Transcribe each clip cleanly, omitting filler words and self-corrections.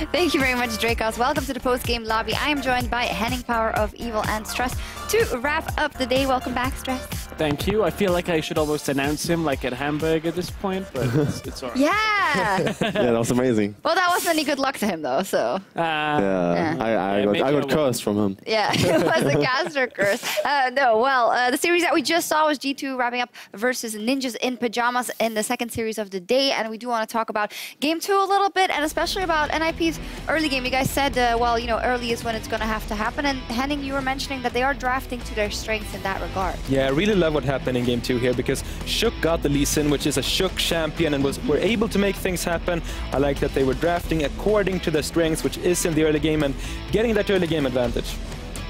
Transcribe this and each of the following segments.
Thank you very much, Dracos. Welcome to the post-game lobby. I am joined by Henning Power of Evil and Stress to wrap up the day. Welcome back, Stress. Thank you. I feel like I should almost announce him like at Hamburg at this point, but it's all right. Yeah! Yeah, that was amazing. Well, that wasn't any good luck to him, though, so... I got cursed from him. Yeah, it was a caster curse. The series that we just saw was G2 wrapping up versus Ninjas in Pajamas in the second series of the day, and we do want to talk about Game 2 a little bit, and especially about NIP's early game. You guys said, early is when it's going to have to happen, and Henning, you were mentioning that they are drafting to their strengths in that regard. Yeah, I really love what happened in Game 2 here, because Shook got the Lee Sin, which is a Shook champion, and were able to make things happen. I like that they were drafting according to their strengths, which is in the early game, and getting that early game advantage.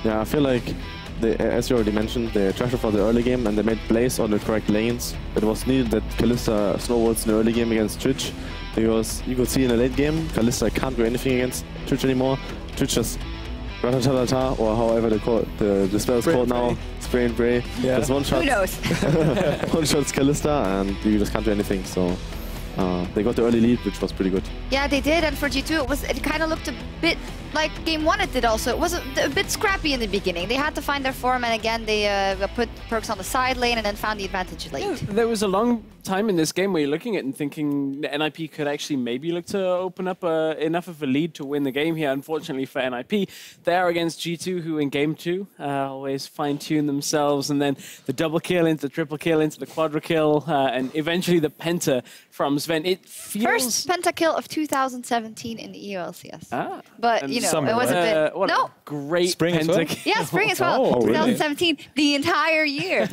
Yeah, I feel like, as you already mentioned, they drafted for the early game and they made plays on the correct lanes. It was needed that Kalista snowballs in the early game against Twitch, because you could see in the late game, Kalista can't do anything against Twitch anymore. Twitch just Ratatata, or however they call it, the spell is called now, Spray and Pray. Yeah. Just one shot. Who knows? One shot's Kalista, and you just can't do anything. So they got the early lead, which was pretty good. Yeah, they did, and for G2, it kind of looked a bit like Game 1 it did also. It was a bit scrappy in the beginning. They had to find their form, and again, they put Perks on the side lane and then found the advantage late. Yeah, there was a long time in this game where you're looking at it and thinking NIP could actually maybe look to open up enough of a lead to win the game here. Unfortunately for NIP, they are against G2, who in Game 2 always fine-tune themselves, and then the double kill into the triple kill into the quadra kill, and eventually the penta from Sven. It feels... First pentakill of 2017 in the EU LCS. But, and it was a bit... a great Spring as well? pentakill. Yeah, spring as well. Oh, 2017, the entire year.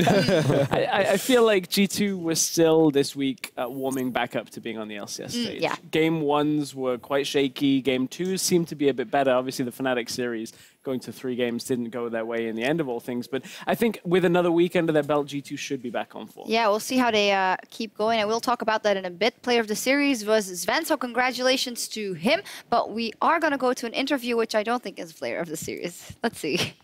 I feel like G2 was still this week warming back up to being on the LCS stage. Yeah. Game 1s were quite shaky. Game 2s seemed to be a bit better. Obviously, the Fnatic series going to 3 games didn't go their way in the end of all things. But I think with another week under their belt, G2 should be back on form. Yeah, we'll see how they keep going, and we'll talk about that in a bit. Player of the series was Sven, so congratulations to him. But we are going to go to an interview, which I don't think is player of the series. Let's see.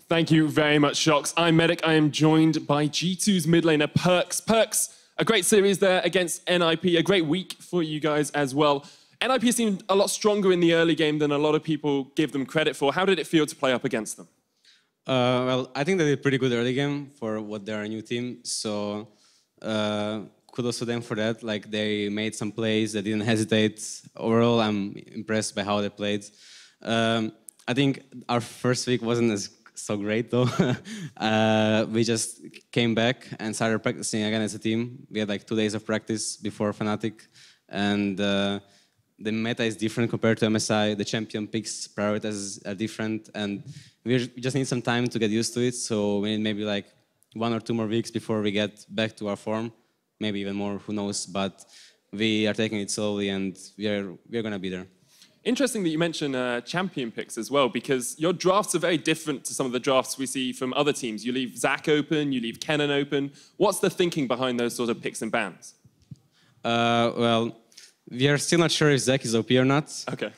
Thank you very much, Shocks. I'm Medic. I am joined by G2's mid laner, Perks. Perks, a great series there against NIP, a great week for you guys as well. NIP seemed a lot stronger in the early game than a lot of people give them credit for. How did it feel to play up against them? Well, I think they did pretty good early game for what they're a new team. So kudos to them for that. Like, they made some plays, they didn't hesitate. Overall, I'm impressed by how they played. I think our first week wasn't so great though. We just came back and started practicing again as a team. We had like 2 days of practice before Fnatic, and the meta is different compared to MSI. The champion picks priorities are different, and we just need some time to get used to it. So we need maybe like 1 or 2 more weeks before we get back to our form. Maybe even more, who knows? But we are taking it slowly, and we're gonna be there. Interesting that you mention champion picks as well, because your drafts are very different to some of the drafts we see from other teams. You leave Zach open, you leave Kennen open. What's the thinking behind those sort of picks and bans? Well, we are still not sure if Zach is OP or not. Okay.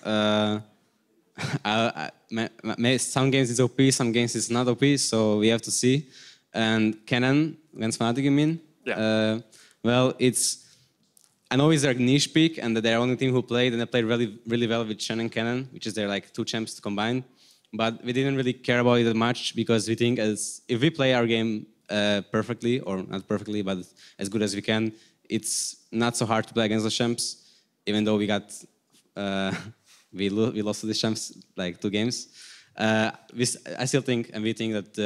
Some games it's OP, some games it's not OP, so we have to see. And Kennen, against Fnatic, you mean? Yeah. Well, I know it's their niche pick, and that they're the only team who played, and they played really, really well with Shen and Kennen, which is their like 2 champs to combine. But we didn't really care about it that much, because we think if we play our game perfectly, or not perfectly, but as good as we can, it's not so hard to play against the champs, even though we got we lost to the champs like 2 games. I still think, and we think that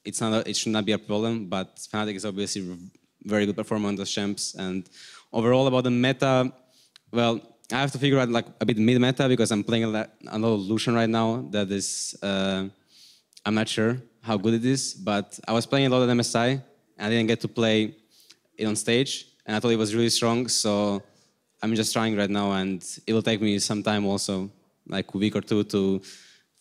it should not be a problem. But Fnatic is obviously very good performer on those champs, and overall about the meta, well, I have to figure out like a bit mid-meta, because I'm playing a lot of Lucian right now. That is, I'm not sure how good it is, but I was playing a lot of MSI, and I didn't get to play it on stage, and I thought it was really strong, so I'm just trying right now, and it will take me some time also, like a week or 2, to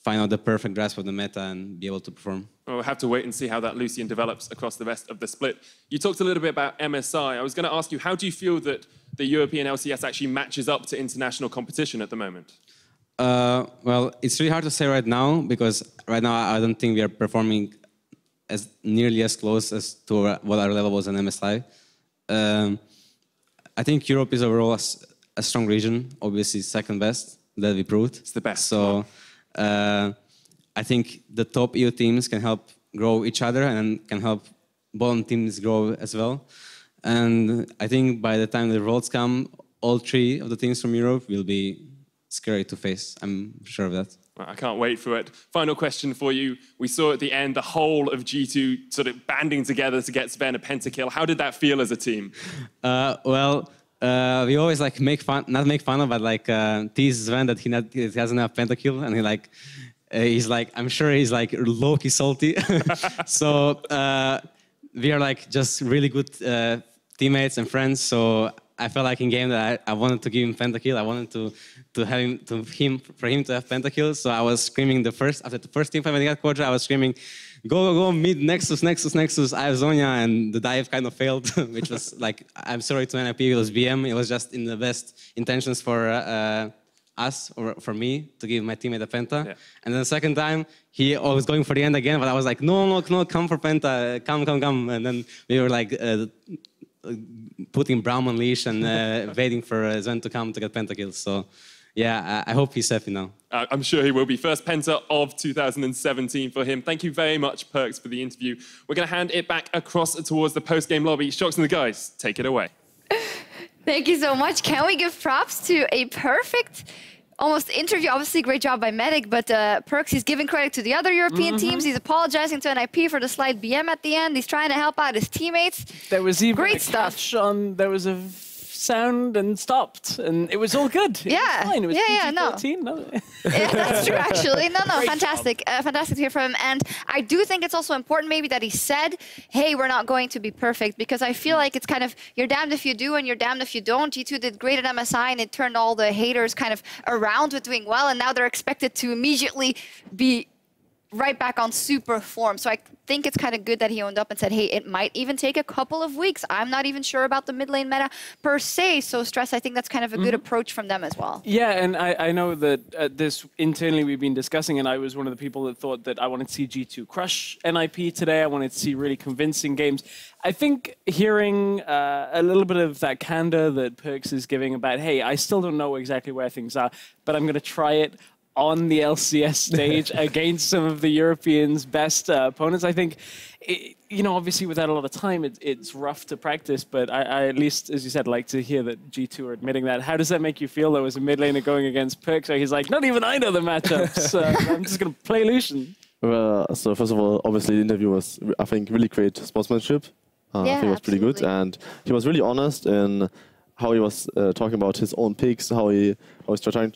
find out the perfect grasp of the meta and be able to perform. Well, we'll have to wait and see how that Lucian develops across the rest of the split. You talked a little bit about MSI. I was going to ask you, how do you feel that the European LCS actually matches up to international competition at the moment? Well, it's really hard to say right now, because right now I don't think we are performing as nearly as close as to what our level was in MSI. I think Europe is overall a strong region, obviously second best, that we proved. It's the best. So I think the top EU teams can help grow each other and can help bottom teams grow as well. And I think by the time the Worlds come, all 3 of the teams from Europe will be scary to face. I'm sure of that. I can't wait for it. Final question for you. We saw at the end the whole of G2 sort of banding together to get Sven a pentakill. How did that feel as a team? We always like not make fun of, but like tease Sven that he doesn't have pentakill, and he's like, I'm sure he's like low-key salty. So we are like just really good teammates and friends. So I felt like in game that I wanted to give him pentakill. I wanted for him to have pentakill. So I was screaming after the first team fight when he got quadra, I was screaming, go, mid, Nexus, I have Zonya, and the dive kind of failed, which was like, I'm sorry to NIP, it was BM, it was just in the best intentions for us, or for me, to give my teammate a penta. Yeah. And then the second time, he was going for the end again, but I was like, no, come for penta, come. And then we were like, putting Braum on leash and waiting for Sven to come to get pentakills. So yeah, I hope he's happy now. I'm sure he will be. First penta of 2017 for him. Thank you very much, Perks, for the interview. We're going to hand it back across towards the post-game lobby. Shox and the guys, take it away. Thank you so much. Can we give props to a perfect almost interview? Obviously, great job by Medic, but Perks, he's giving credit to the other European teams. He's apologizing to NIP for the slight BM at the end. He's trying to help out his teammates. There was even great a stuff. catch on, there was a sound and stopped, and it was all good. It was fine. It was PG-13. No. Yeah, that's true, actually. No, fantastic. Fantastic to hear from him. And I do think it's also important maybe that he said, hey, we're not going to be perfect, because I feel like it's kind of, you're damned if you do and you're damned if you don't. G2 did great at MSI, and it turned all the haters kind of around with doing well, and now they're expected to immediately be right back on super form. So I think it's kind of good that he owned up and said, hey, it might even take a couple of weeks. I'm not even sure about the mid lane meta per se. So Stress, I think that's kind of a good approach from them as well. Yeah, and I know that this internally we've been discussing, and I was one of the people that thought that I wanted to see G2 crush NIP today. I wanted to see really convincing games. I think hearing a little bit of that candor that Perks is giving about, hey, I still don't know exactly where things are, but I'm going to try it on the LCS stage against some of the Europeans' best opponents. I think, obviously without a lot of time, it's rough to practice, but I at least, as you said, like to hear that G2 are admitting that. How does that make you feel, though, as a mid laner going against Perks? So he's like, not even I know the matchups. I'm just going to play Lucian. Well, so first of all, obviously the interview was, I think, really great sportsmanship. I think it was pretty good, and he was really honest in how he was talking about his own picks, how he was trying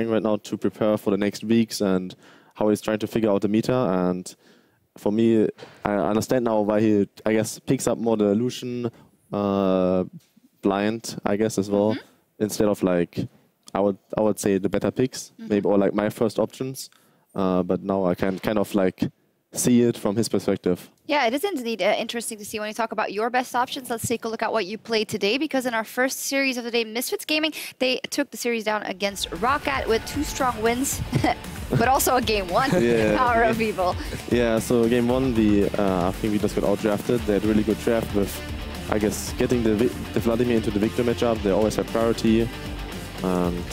right now to prepare for the next weeks, and how he's trying to figure out the meta. And for me, I understand now why he, I guess, picks up more the Lucian blind, I guess, as well, instead of like, I would say the better picks, maybe, or like my first options. But now I can kind of like see it from his perspective. Yeah, it is indeed interesting to see when you talk about your best options. Let's take a look at what you played today, because in our first series of the day, Misfits Gaming, they took the series down against Roccat with 2 strong wins, but also a game 1, Power of Evil. Yeah, so game 1, I think we just got outdrafted. They had a really good draft with, I guess, getting the Vladimir into the Victor matchup. They always have priority, and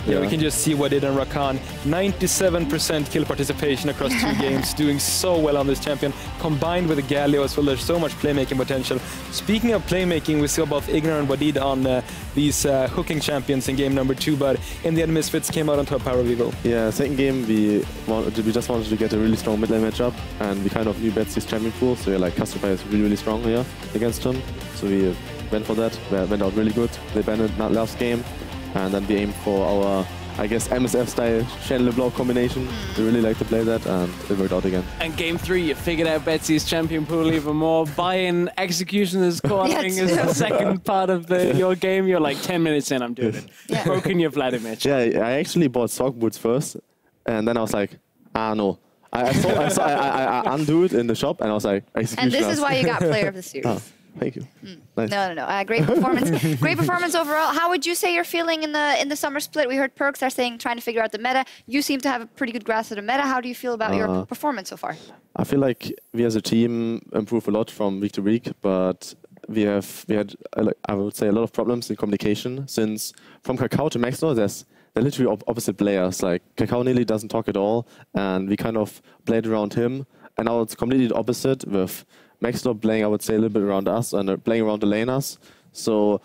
yeah, we can just see what did on Rakan. 97% kill participation across 2 games, doing so well on this champion, combined with the Galio as well. There's so much playmaking potential. Speaking of playmaking, we saw both Ignar and Wadid on these hooking champions in game number 2, but in the end, Misfits came out on top Power of Evil. Yeah, second game, we just wanted to get a really strong mid lane matchup, and we kind of knew Betsy's champion pool, so like Cassiopeia is really strong here against him. So we went for that, went out really good. They banned last game. And then we aimed for our, I guess, MSF-style Shen LeBlanc combination. We really like to play that, and it worked out again. And game 3, you figured out Betsy's champion pool even more. Buy-in Executioner's calling is the second part of your game. You're like 10 minutes in, I'm doing it. Yeah. Broken your Vladimir. Yeah, I actually bought sock boots first, and then I was like, no. I undo it in the shop, and I was like, Execution. And this is why you got Player of the Series. Thank you. Nice. No. Great performance. Great performance overall. How would you say you're feeling in the summer split? We heard Perks are saying trying to figure out the meta. You seem to have a pretty good grasp of the meta. How do you feel about your performance so far? I feel like we as a team improve a lot from week to week, but we had I would say a lot of problems in communication, since from Kakao to Maxlor they're literally opposite players. Like Kakao nearly doesn't talk at all, and we kind of played around him. And now it's completely the opposite, with Maxlor playing, I would say, a little bit around us and playing around the laners. So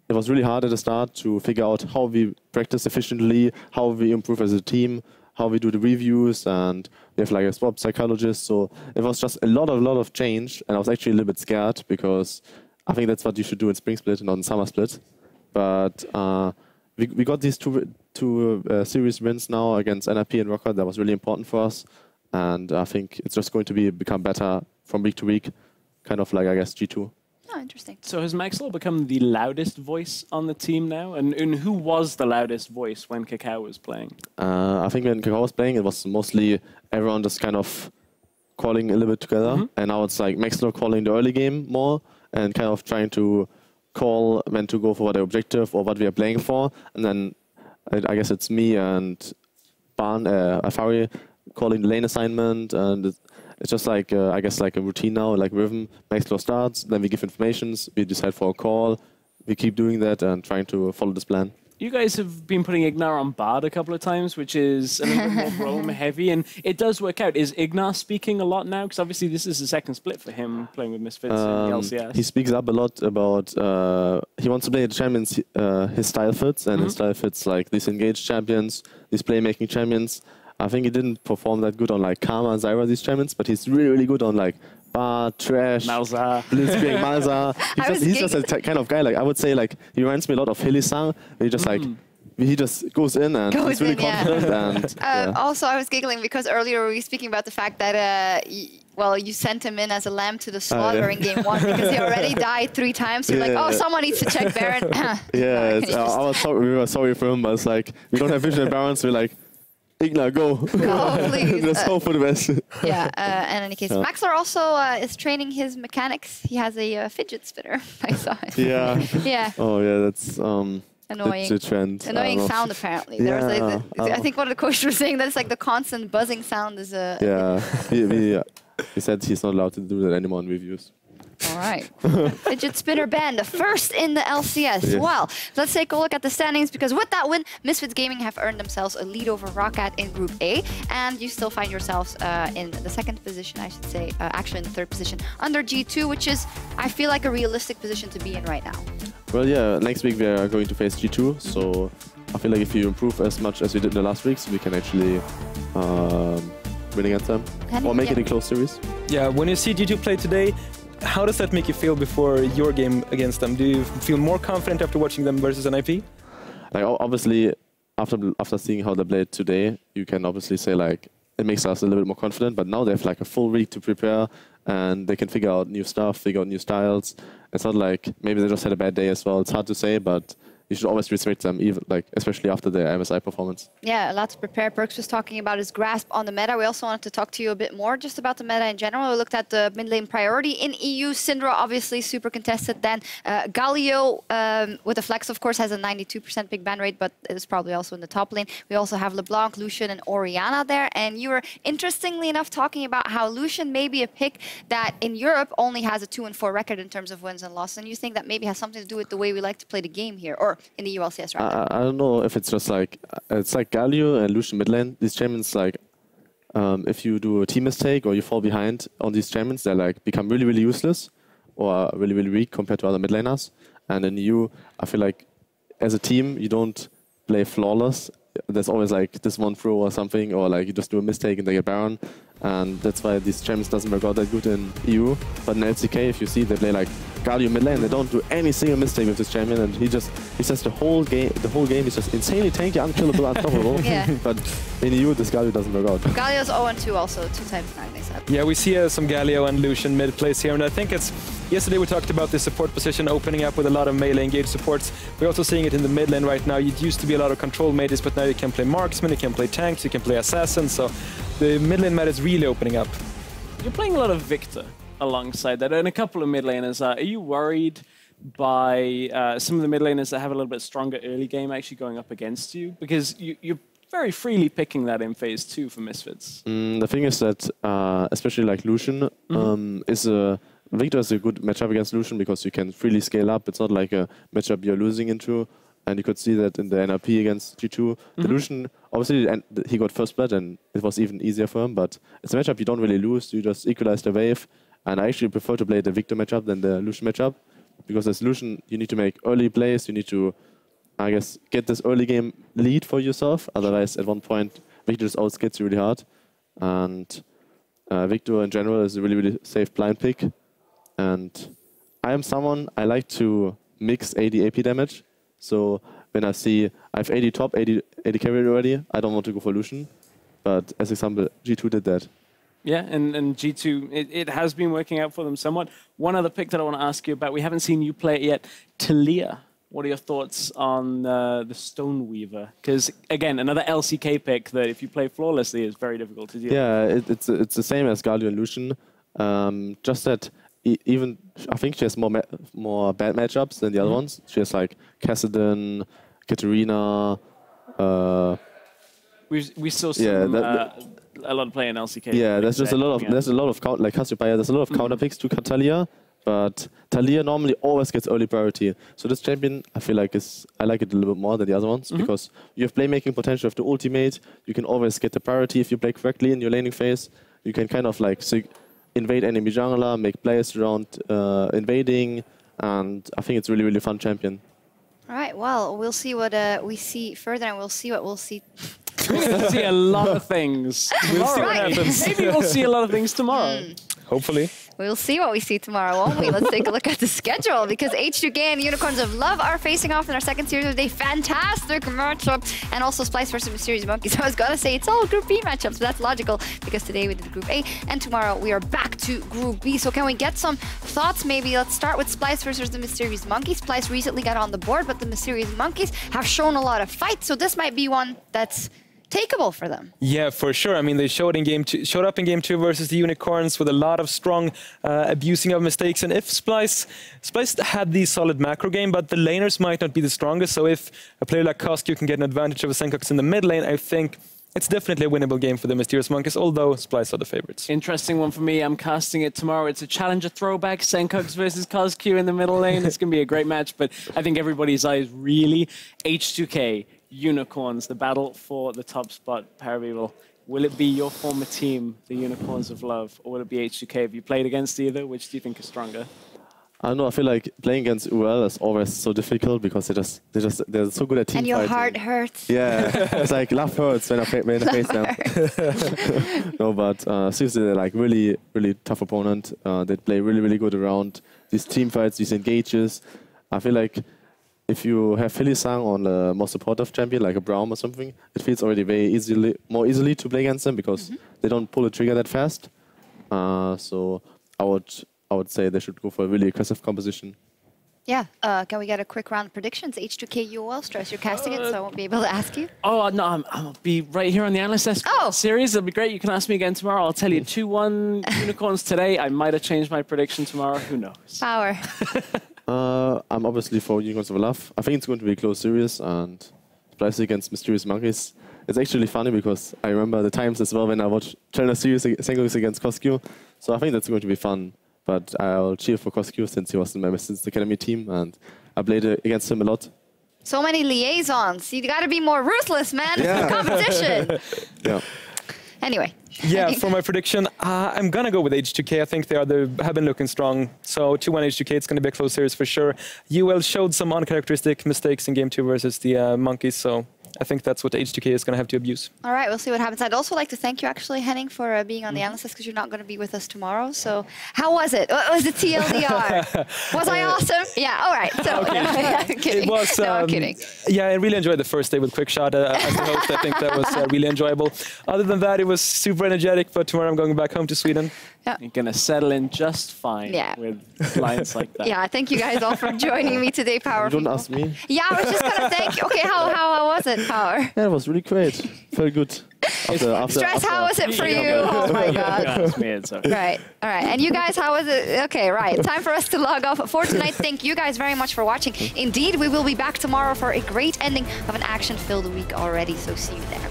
it was really hard at the start to figure out how we practice efficiently, how we improve as a team, how we do the reviews, and we have like a sport psychologist. So it was just a lot of change, and I was actually a little bit scared, because I think that's what you should do in Spring Split and not in Summer Split. But we got these two series wins now against NIP and Rocket. That was really important for us, and I think it's just going to become better from week to week, kind of like, I guess, G2. Oh, interesting. So has Maxwell become the loudest voice on the team now? And who was the loudest voice when Kakao was playing? I think when Kakao was playing, it was mostly everyone just kind of calling a little bit together. And now it's like Maxwell calling the early game more and kind of trying to call when to go for the objective or what we are playing for. And then I guess it's me and Afari calling the lane assignment, and it's just like, I guess, like a routine now, like rhythm. Maxlor starts, then we give informations, we decide for a call, we keep doing that and trying to follow this plan. You guys have been putting Ignar on Bard a couple of times, which is a little bit more roam heavy, and it does work out. Is Ignar speaking a lot now? Because obviously this is the second split for him, playing with Misfits in the LCS. He speaks up a lot about, he wants to play the champions his style fits, and his style fits like these engaged champions, these playmaking champions. I think he didn't perform that good on like Karma and Zyra, these champions, but he's really good on like Bard, Trash, Malzahar, Blitzcrank, Malzahar. He's just a kind of guy, like I would say, like he reminds me a lot of Hilly-sang. He just like he just goes in and he's really confident. And, also, I was giggling because earlier we were speaking about the fact that you sent him in as a lamb to the slaughter in game 1 because he already died 3 times. You're like, oh, someone needs to check Baron. We were sorry for him, but it's like we don't have vision at Barons. We're like, Ignar, go. Oh, please. Let's hope for the best. Yeah, and in any case, Maxlor also is training his mechanics. He has a fidget spinner. I saw it. Yeah. Yeah. Oh, yeah, that's annoying. the trend. Annoying sound, apparently. There was I think one of the coaches was saying that it's like the constant buzzing sound is a... Yeah, he said he's not allowed to do that anymore in reviews. All right. Fidget spinner ban, the first in the LCS. Yes. Well, let's take a look at the standings, because with that win, Misfits Gaming have earned themselves a lead over Roccat in Group A, and you still find yourselves in the 2nd position, I should say, actually in the 3rd position, under G2, which is, I feel like, a realistic position to be in right now. Well, yeah, next week we are going to face G2, so I feel like if you improve as much as we did in the last weeks, we can actually win against them, or make it a close series. Yeah, when you see G2 play today, how does that make you feel before your game against them? Do you feel more confident after watching them versus NIP? Like obviously, after seeing how they played today, you can obviously say like it makes us a little bit more confident. But now they have like a full week to prepare, and they can figure out new stuff, figure out new styles. It's not like maybe they just had a bad day as well. It's hard to say, but you should always respect them, even like especially after their MSI performance. Yeah, a lot to prepare. Perks was talking about his grasp on the meta. We also wanted to talk to you a bit more just about the meta in general. We looked at the mid lane priority in EU. Syndra, obviously super contested. Then Galio with a flex, of course, has a 92% big ban rate, but it is probably also in the top lane. We also have LeBlanc, Lucian, and Orianna there. And you were, interestingly enough, talking about how Lucian may be a pick that in Europe only has a 2-4 record in terms of wins and losses. And you think that maybe has something to do with the way we like to play the game here, or in the EU LCS, right? I don't know if it's just like, it's like Galio and Lucian mid lane. These champions, like, if you do a team mistake or you fall behind on these champions, they like become really useless or really weak compared to other mid laners. And in EU, I feel like as a team, you don't play flawless. There's always like this one throw or something, or like you just do a mistake and they get Baron. And that's why these champions doesn't work out that good in EU. But in LCK, if you see, they play like Galio mid lane. They don't do any single mistake with this champion, and he says the whole game is just insanely tanky, unkillable, unstoppable. Yeah. But in EU, this Galio doesn't work out. Galio's 0-2 also, 2x9, they said. Yeah, we see some Galio and Lucian mid plays here, and I think it's... Yesterday we talked about the support position opening up with a lot of melee engaged supports. We're also seeing it in the mid lane right now. It used to be a lot of control mages, but now you can play marksman, you can play tanks, you can play assassins, so the mid lane meta is really opening up. You're playing a lot of Victor alongside that, and a couple of mid laners. Are you worried by some of the mid laners that have a little bit stronger early game actually going up against you? Because you're very freely picking that in phase 2 for Misfits. The thing is that, especially like Lucian, is a Victor is a good matchup against Lucian because you can freely scale up. It's not like a matchup you're losing into. And you could see that in the NRP against G2. The Lucian, obviously, and he got first blood, and it was even easier for him. But it's a matchup you don't really lose. You just equalize the wave. And I actually prefer to play the Victor matchup than the Lucian matchup. Because as Lucian, you need to make early plays. You need to, I guess, get this early game lead for yourself. Otherwise, at one point, Victor just outskates you really hard. And Victor, in general, is a really, really safe blind pick. And I am someone, I like to mix AD AP damage. So when I see I have 80 top, 80 carry already, I don't want to go for Lucian. But as example, G2 did that. Yeah, and G2, it has been working out for them somewhat. One other pick that I want to ask you about, we haven't seen you play it yet, Talia. What are your thoughts on the Stoneweaver? Because, again, another LCK pick that if you play flawlessly is very difficult to do. Yeah, it's the same as Galio and Lucian. Just that even, I think she has more bad matchups than the other ones. She has like Kassadin, Katarina. We saw some, a lot of playing LCK. Yeah, there's a lot of like Cassiopeia. There's a lot of counter picks to Talia, but Talia normally always gets early priority. So this champion, I feel like I like it a little bit more than the other ones because you have playmaking potential of the ultimate. You can always get the priority if you play correctly in your laning phase. You can kind of like invade enemy jungler, make plays around invading, and I think it's really, really fun champion. All right, well, we'll see what we see further, and we'll see what we'll see. We'll see a lot of things. We'll see what happens. Maybe we'll see a lot of things tomorrow. Hopefully. We'll see what we see tomorrow, won't we? Let's take a look at the schedule, because H2K and Unicorns of Love are facing off in our second series with a fantastic matchup, and also Splice versus Mysterious Monkeys. I was gonna say it's all Group B matchups, but that's logical, because today we did Group A, and tomorrow we are back to Group B. So can we get some thoughts, maybe? Let's start with Splice versus the Mysterious Monkeys. Splice recently got on the board, but the Mysterious Monkeys have shown a lot of fight, so this might be one that's takeable for them. Yeah, for sure. I mean, they showed up in game 2 versus the Unicorns with a lot of strong abusing of mistakes. And if Splice had the solid macro game, but the laners might not be the strongest. So if a player like Koskyu can get an advantage of a Senkox in the mid lane, I think it's definitely a winnable game for the Mysterious Monkeys, although Splice are the favorites. Interesting one for me. I'm casting it tomorrow. It's a challenger throwback, Senkox versus Koskyu in the middle lane. It's going to be a great match, but I think everybody's eyes really H2K. Unicorns, the battle for the top spot. Paravival, will it be your former team, the Unicorns of Love, or will it be H2K? Have you played against either? Which do you think is stronger? I don't know. I feel like playing against UL is always so difficult because they're so good at team and your fighting. heart hurts. Yeah, it's like love hurts when I face them. No, but seriously, they're like really, really tough opponent. They play really, really good around these team fights, these engages. I feel like if you have Philly-Sang on a more supportive champion, like a Braum or something, it feels already more easily to play against them because they don't pull the trigger that fast. So I would say they should go for a really aggressive composition. Yeah. Can we get a quick round of predictions? H2K UOL, Stress, you're casting it, so I won't be able to ask you. Oh, no, I'll be right here on the Analyst Desk series. It'll be great. You can ask me again tomorrow. I'll tell you 2-1 Unicorns today. I might have changed my prediction tomorrow. Who knows? Power. I'm obviously for Unicorns of Love. I think it's going to be a close series, and Splice against Mysterious Monkeys. It's actually funny because I remember the times as well when I watched Challenger Series Sengoku against Koskyu. So I think that's going to be fun. But I'll cheer for Koskyu since he was in my Resistance Academy team, and I played against him a lot. So many liaisons. You got to be more ruthless, man. Yeah. Competition. Yeah. Anyway. Yeah, for my prediction, I'm going to go with H2K. I think they have been looking strong. So 2-1 H2K, it's going to be a close series for sure. UL showed some uncharacteristic mistakes in game 2 versus the Monkeys, so I think that's what H2K is going to have to abuse. All right, we'll see what happens. I'd also like to thank you, actually, Henning, for being on the analysis, because you're not going to be with us tomorrow. So how was it? What was the TLDR? Was I awesome? Yeah, all right. So, I'm kidding. It was, I'm kidding. Yeah, I really enjoyed the first day with QuickShot as the host. I think that was really enjoyable. Other than that, it was super energetic, but tomorrow I'm going back home to Sweden. Yeah. You're going to settle in just fine with lines like that. Yeah, thank you guys all for joining me today, Power. You don't ask me? Yeah, I was just going to thank you. Okay, how was it, Power? Yeah, it was really great. Very good. Stress, how was it for you? Oh my God. Right, all right. And you guys, how was it? Okay, right. Time for us to log off for tonight. Thank you guys very much for watching. Indeed, we will be back tomorrow for a great ending of an action-filled week already, so see you there.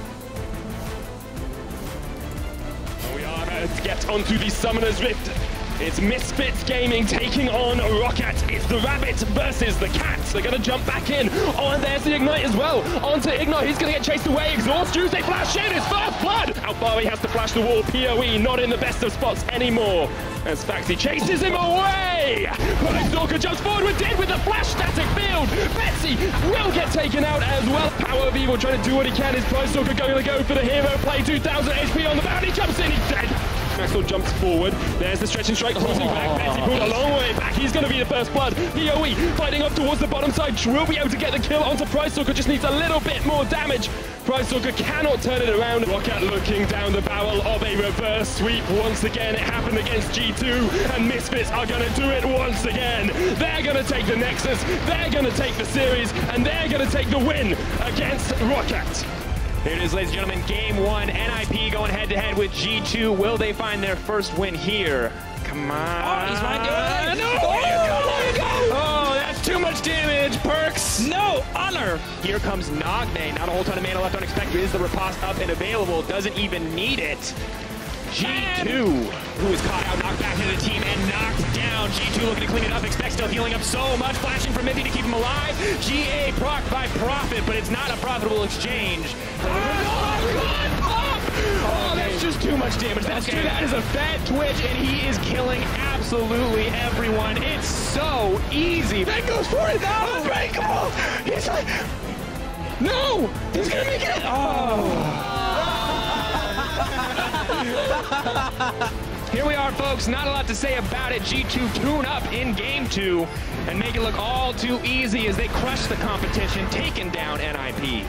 We are to get onto the Summoner's Rift. It's Misfits Gaming taking on Rocket. It's the rabbit versus the cat. They're going to jump back in. Oh, and there's the Ignite as well. Onto Ignite. He's going to get chased away. Exhaust juice. They flash in. It's first blood. Albari has to flash the wall. PoE not in the best of spots anymore. As Faxi chases him away. Stalker jumps forward with Did with the flash static field. Betsy will get taken out as well. Power of Evil trying to do what he can. Is Stalker going to go for the hero play? 2,000 HP on the bounty. Jumps in. He's dead. Maxwell jumps forward. There's the stretch and strike. Holding back. Betsy pulled a long way back. He's going to be the first blood. PoE fighting up towards the bottom side. Will be able to get the kill onto Stalker. Just needs a little bit more damage. Stalker cannot turn it around. Rocket looking down the barrel of a reverse sweep once again. It happened against G2, and Misfits are going to do it once again. They're going to take the Nexus, they're going to take the series, and they're going to take the win against Rocket. Here it is, ladies and gentlemen, game one. NIP going head-to-head with G2. Will they find their first win here? Come on. Oh, he's right there. No! Oh, that's too much damage. Perks. No, honor. Here comes Nagne. Not a whole ton of mana left unexpected. Is the riposte up and available? Doesn't even need it. G2, who is caught out, knocked back into the team and knocked down. G2 looking to clean it up. Expect still healing up so much. Flashing from Miffy to keep him alive. GA proc by Profit, but it's not a profitable exchange. Oh, God, Pop! Oh, that's just too much damage. That's true. That is a fat Twitch, and he is killing absolutely everyone. It's so easy. That goes for it. Unbreakable. He's like, no, he's gonna make it. Oh. Here we are, folks. Not a lot to say about it. G2 tune up in game two and make it look all too easy as they crush the competition, taking down NIP.